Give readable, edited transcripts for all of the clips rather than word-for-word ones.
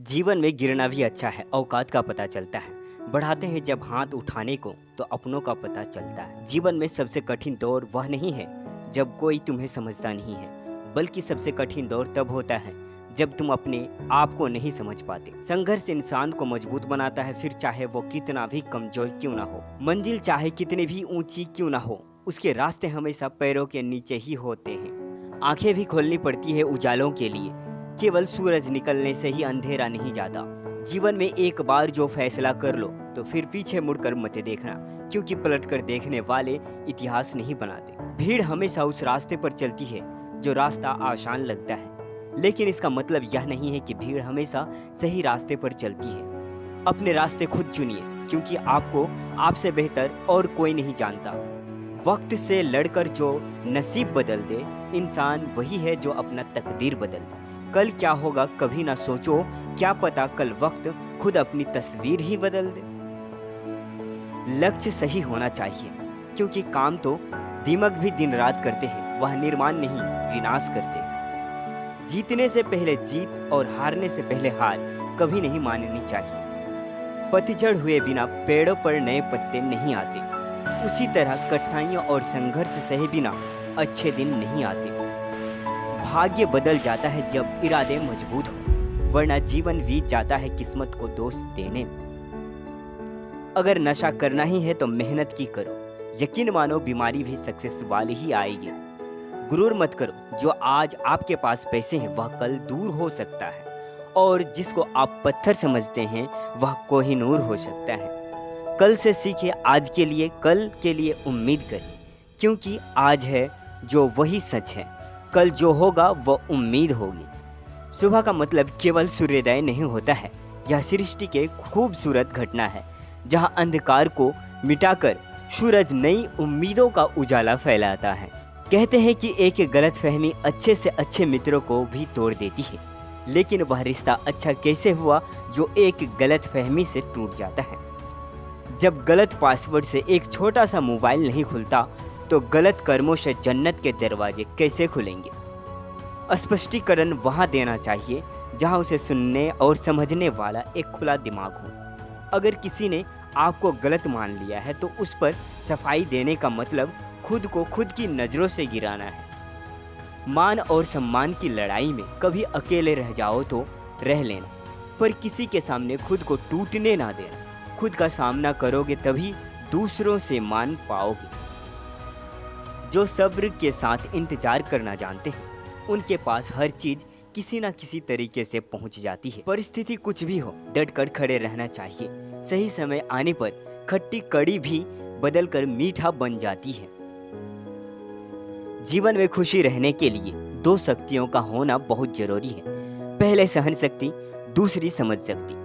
जीवन में गिरना भी अच्छा है, औकात का पता चलता है। बढ़ाते हैं जब हाथ उठाने को तो अपनों का पता चलता है। जीवन में सबसे कठिन दौर वह नहीं है जब कोई तुम्हें समझता नहीं है, बल्कि सबसे कठिन दौर तब होता है जब तुम अपने आप को नहीं समझ पाते। संघर्ष इंसान को मजबूत बनाता है, फिर चाहे वो कितना भी कमजोर क्यों ना हो। मंजिल चाहे कितनी भी ऊंची क्यों ना हो, उसके रास्ते हमेशा पैरों के नीचे ही होते हैं। आंखें भी खोलनी पड़ती है उजालों के लिए, केवल सूरज निकलने से ही अंधेरा नहीं जाता। जीवन में एक बार जो फैसला कर लो तो फिर पीछे मुड़कर मत देखना, क्योंकि पलटकर देखने वाले इतिहास नहीं बनाते। भीड़ हमेशा उस रास्ते पर चलती है जो रास्ता आसान लगता है, लेकिन इसका मतलब यह नहीं है कि भीड़ हमेशा सही रास्ते पर चलती है। अपने रास्ते खुद चुनिए, क्योंकि आपको आपसे बेहतर और कोई नहीं जानता। वक्त से लड़कर जो नसीब बदल दे, इंसान वही है जो अपना तकदीर बदल दे। कल क्या होगा कभी ना सोचो, क्या पता कल वक्त खुद अपनी तस्वीर ही बदल दे। लक्ष्य सही होना चाहिए, क्योंकि काम तो दिमाग भी दिन रात करते हैं, वह निर्माण नहीं विनाश करते। जीतने से पहले जीत और हारने से पहले हार कभी नहीं माननी चाहिए। पतझड़ हुए बिना पेड़ों पर नए पत्ते नहीं आते, उसी तरह कठिनाइयों और संघर्ष सहे बिना अच्छे दिन नहीं आते। भाग्य बदल जाता है जब इरादे मजबूत हो, वरना जीवन बीत जाता है किस्मत को दोष देने में। अगर नशा करना ही है तो मेहनत की करो, यकीन मानो बीमारी भी सक्सेस वाली ही आएगी। गुरूर मत करो, जो आज आपके पास पैसे हैं वह कल दूर हो सकता है, और जिसको आप पत्थर समझते हैं वह कोहिनूर हो सकता है। कल से सीखे आज के लिए, कल के लिए उम्मीद करें, क्योंकि आज है जो वही सच है, कल जो होगा वह उम्मीद होगी। सुबह का मतलब केवल सूर्योदय नहीं होता है, यह सृष्टि के खूबसूरत घटना है, जहां अंधकार को मिटाकर सूरज नई उम्मीदों का उजाला फैलाता है। कहते हैं कि एक गलतफहमी अच्छे से अच्छे मित्रों को भी तोड़ देती है, लेकिन वह रिश्ता अच्छा कैसे हुआ जो एक गलतफहमी से टूट जाता है। जब गलत पासवर्ड से एक छोटा सा मोबाइल नहीं खुलता, तो गलत कर्मों से जन्नत के दरवाजे कैसे खुलेंगे। स्पष्टीकरण वहां देना चाहिए जहां उसे सुनने और समझने वाला एक खुला दिमाग हो। अगर किसी ने आपको गलत मान लिया है तो उस पर सफाई देने का मतलब खुद को खुद की नज़रों से गिराना है। मान और सम्मान की लड़ाई में कभी अकेले रह जाओ तो रह लेना, पर किसी के सामने खुद को टूटने ना देना। खुद का सामना करोगे तभी दूसरों से मान पाओगे। जो सब्र के साथ इंतजार करना जानते हैं, उनके पास हर चीज किसी न किसी तरीके से पहुंच जाती है। परिस्थिति कुछ भी हो, डटकर खड़े रहना चाहिए। सही समय आने पर खट्टी कड़ी भी बदलकर मीठा बन जाती है। जीवन में खुशी रहने के लिए दो शक्तियों का होना बहुत जरूरी है। पहले सहन शक्ति, दूसरी समझ शक्ति।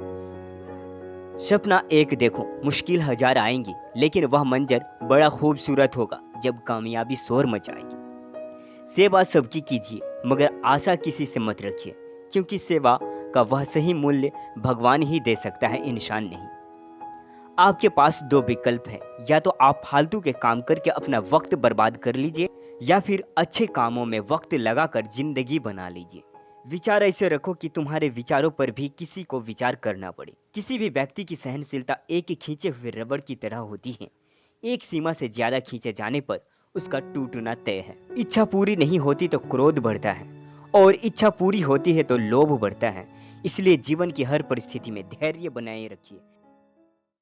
सपना एक देखो, मुश्किल हजार आएंगी, लेकिन वह मंजर बड़ा खूबसूरत होगा जब कामयाबी शोर मचाएगी। सेवा सबकी कीजिए, मगर आशा किसी से मत रखिए, क्योंकि सेवा का वह सही मूल्य भगवान ही दे सकता है, इंसान नहीं। आपके पास दो विकल्प हैं, या तो आप फालतू के काम करके अपना वक्त बर्बाद कर लीजिए, या फिर अच्छे कामों में वक्त लगाकर जिंदगी बना लीजिए। विचार ऐसे रखो कि तुम्हारे विचारों पर भी किसी को विचार करना पड़े। किसी भी व्यक्ति की सहनशीलता एक खींचे हुए रबड़ की तरह होती है। एक सीमा से ज्यादा खींचे जाने पर उसका टूटना तय है। इच्छा पूरी नहीं होती तो क्रोध बढ़ता है, और इच्छा पूरी होती है तो लोभ बढ़ता है। इसलिए जीवन की हर परिस्थिति में धैर्य बनाए रखिए।